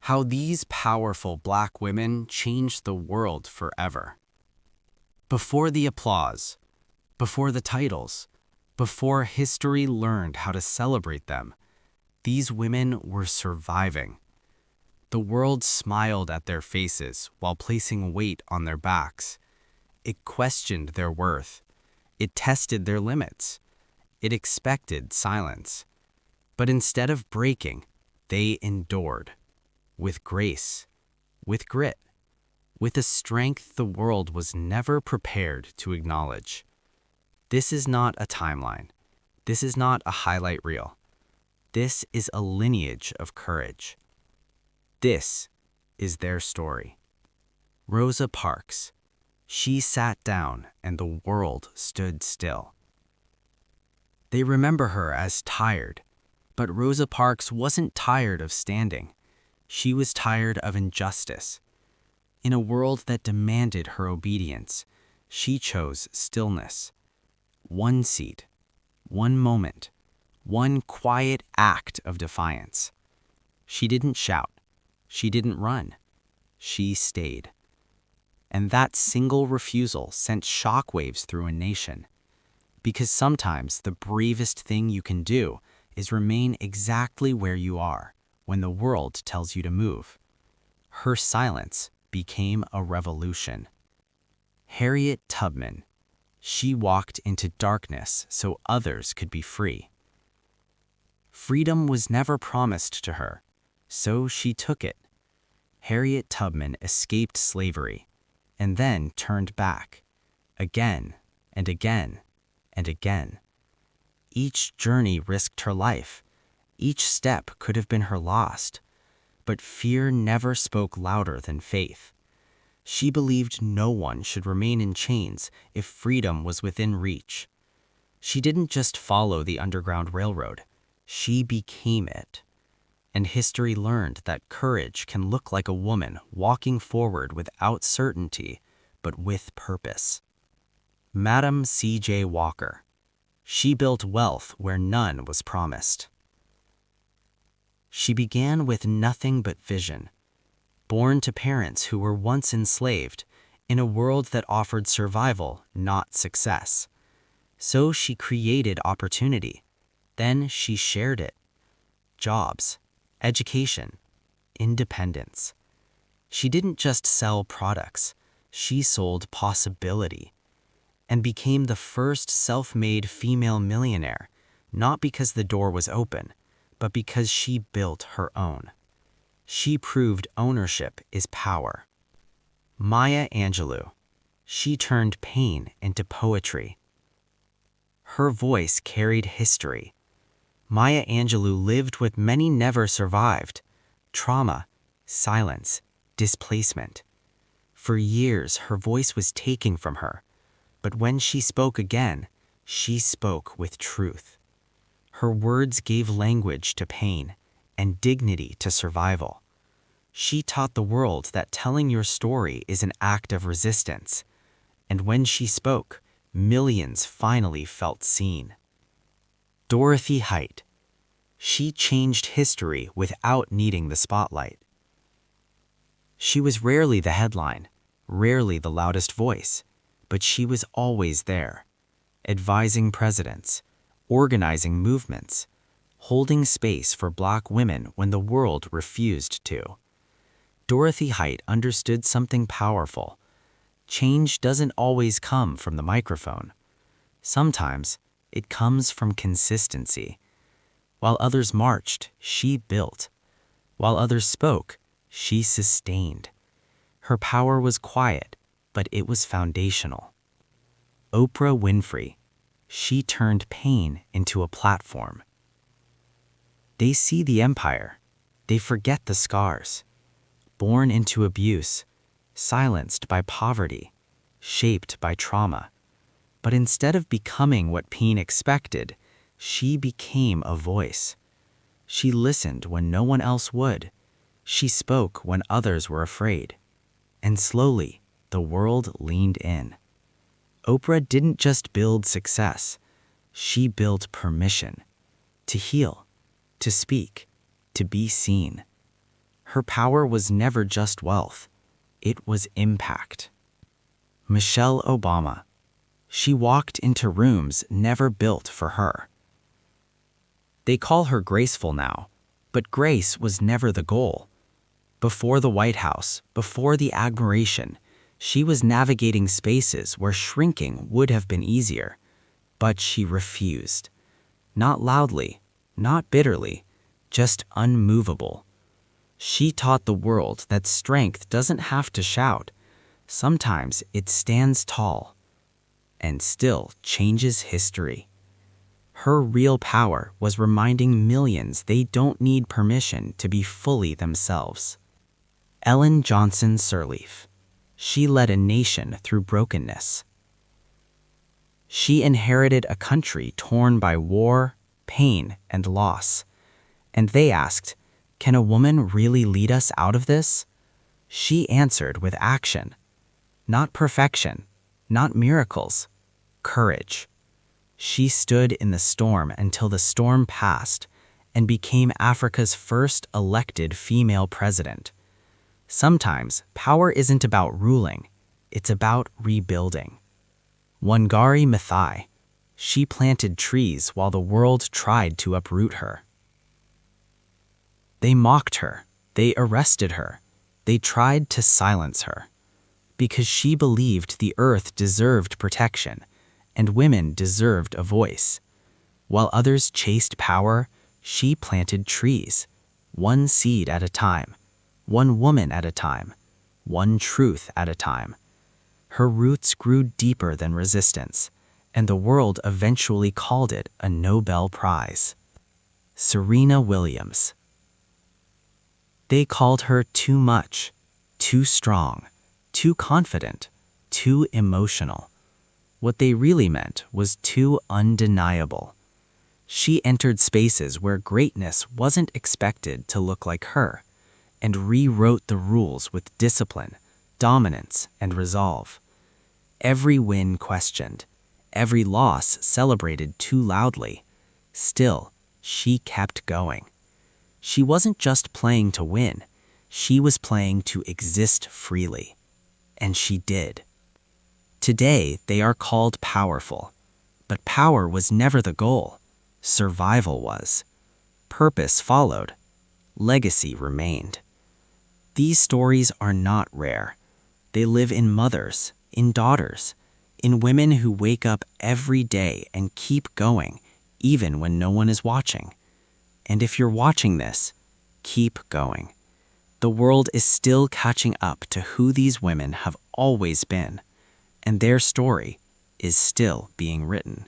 How these powerful Black women changed the world forever. Before the applause, before the titles, before history learned how to celebrate them, these women were surviving. The world smiled at their faces while placing weight on their backs. It questioned their worth. It tested their limits. It expected silence. But instead of breaking, they endured. With grace, with grit, with a strength the world was never prepared to acknowledge. This is not a timeline. This is not a highlight reel. This is a lineage of courage. This is their story. Rosa Parks. She sat down and the world stood still. They remember her as tired, but Rosa Parks wasn't tired of standing. She was tired of injustice. In a world that demanded her obedience, she chose stillness. One seat, one moment, one quiet act of defiance. She didn't shout. She didn't run. She stayed. And that single refusal sent shockwaves through a nation. Because sometimes the bravest thing you can do is remain exactly where you are when the world tells you to move. Her silence became a revolution. Harriet Tubman. She walked into darkness so others could be free. Freedom was never promised to her, so she took it. Harriet Tubman escaped slavery and then turned back, again and again and again. Each journey risked her life. Each step could have been her lost. But fear never spoke louder than faith. She believed no one should remain in chains if freedom was within reach. She didn't just follow the Underground Railroad. She became it. And history learned that courage can look like a woman walking forward without certainty, but with purpose. Madam C.J. Walker. She built wealth where none was promised. She began with nothing but vision. Born to parents who were once enslaved, in a world that offered survival, not success. So she created opportunity. Then she shared it. Jobs, education, independence. She didn't just sell products, she sold possibility. And became the first self-made female millionaire, not because the door was open, but because she built her own. She proved ownership is power. Maya Angelou. She turned pain into poetry. Her voice carried history. Maya Angelou lived what many never survived: trauma, silence, displacement. For years, her voice was taken from her, but when she spoke again, she spoke with truth. Her words gave language to pain and dignity to survival. She taught the world that telling your story is an act of resistance. And when she spoke, millions finally felt seen. Dorothy Height. She changed history without needing the spotlight. She was rarely the headline, rarely the loudest voice, but she was always there, advising presidents, organizing movements, holding space for Black women when the world refused to. Dorothy Height understood something powerful. Change doesn't always come from the microphone. Sometimes it comes from consistency. While others marched, she built. While others spoke, she sustained. Her power was quiet, but it was foundational. Oprah Winfrey. She turned pain into a platform. They see the empire. They forget the scars. Born into abuse, silenced by poverty, shaped by trauma. But instead of becoming what pain expected, she became a voice. She listened when no one else would. She spoke when others were afraid. And slowly, the world leaned in. Oprah didn't just build success. She built permission. To heal, to speak, to be seen. Her power was never just wealth. It was impact. Michelle Obama. She walked into rooms never built for her. They call her graceful now, but grace was never the goal. Before the White House, before the admiration, she was navigating spaces where shrinking would have been easier. But she refused. Not loudly, not bitterly, just unmovable. She taught the world that strength doesn't have to shout. Sometimes it stands tall and still changes history. Her real power was reminding millions they don't need permission to be fully themselves. Ellen Johnson Sirleaf. She led a nation through brokenness. She inherited a country torn by war, pain, and loss. And they asked, "Can a woman really lead us out of this?" She answered with action. Not perfection, not miracles, courage. She stood in the storm until the storm passed and became Africa's first elected female president. Sometimes power isn't about ruling, it's about rebuilding. Wangari Maathai. She planted trees while the world tried to uproot her. They mocked her, they arrested her, they tried to silence her. Because she believed the earth deserved protection and women deserved a voice. While others chased power, she planted trees, one seed at a time, one woman at a time, one truth at a time. Her roots grew deeper than resistance, and the world eventually called it a Nobel Prize. Serena Williams. They called her too much, too strong, too confident, too emotional. What they really meant was too undeniable. She entered spaces where greatness wasn't expected to look like her, and rewrote the rules with discipline, dominance, and resolve. Every win questioned, every loss celebrated too loudly. Still, she kept going. She wasn't just playing to win, she was playing to exist freely. And she did. Today, they are called powerful. But power was never the goal. Survival was. Purpose followed. Legacy remained. These stories are not rare. They live in mothers, in daughters, in women who wake up every day and keep going, even when no one is watching. And if you're watching this, keep going. The world is still catching up to who these women have always been, and their story is still being written.